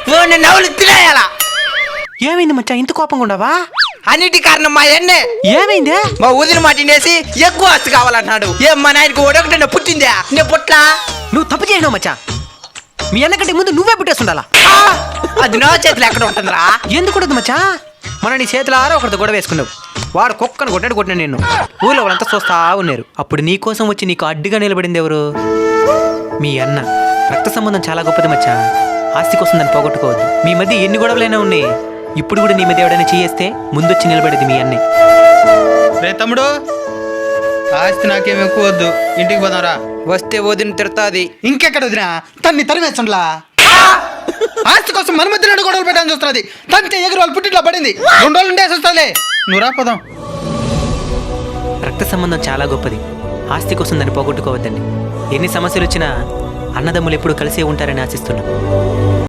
నవ్వులు తినేయాలా? ఏమైంది మచ్చా ఇంత కోపంగా ఉండవా? అన్నిటి కారణం మా ఎన్నే. ఏమైందే? మా ఊదిన మాటినేసి ఎక్కువ ఆస్తి కావాలన్నాడు. ఏం మా నాయనకు ఒకటి పుట్టిందా? నేను పుట్లా. నువ్వు తప్పు చేసినావు మచ్చా. మీ అన్నకంటే ముందు నువ్వే పుట్టేస్తుండాలా. అది నా చేతిలో ఎక్కడ ఉంటుందిరా? ఎందుకు ఉండదు మచ్చా? మన నీ చేతుల ఆరో ఒకరితో గొడవ వేసుకున్నావు. వాడు కుక్కను కొట్టినా నేను. ఊళ్ళో వాళ్ళంతా చూస్తా ఉన్నారు. అప్పుడు నీ కోసం వచ్చి నీకు అడ్డుగా నిలబడింది ఎవరు? మీ అన్న. రక్త సంబంధం చాలా గొప్పది మచ్చా. ఆస్తి కోసం దాన్ని పోగొట్టుకోవద్దు. మీ మధ్య ఎన్ని గొడవలైనా ఉన్నాయి. ఇప్పుడు కూడా నీ మధ్య ఎవడైనా చేయేస్తే ముందొచ్చి నిలబడేది మీ అన్నే. రే తమ్ముడు, ఆస్తి నాకేం ఎక్కువ వద్దు, ఇంటికి పోదాంరా. వస్తే వదిన తిడతాది. ఇంకెక్కడ వదినా? తన్ని తరిమేచ్చండ్లా. ఆస్తి కోసం మన మధ్య రెండు గొడవలు పెట్టాలని చూస్తున్నది. తంతే ఎగురు వాళ్ళు పుట్టిట్లో పడింది. 2 రోజులు ఉండేసి వస్తుంది. నువ్వు రాపోదాం. రక్త సంబంధం చాలా గొప్పది. ఆస్తి కోసం దాన్ని పోగొట్టుకోవద్దండి. ఎన్ని సమస్యలు వచ్చినా అన్నదమ్ములు ఎప్పుడు కలిసే ఉంటారని ఆశిస్తున్నాం.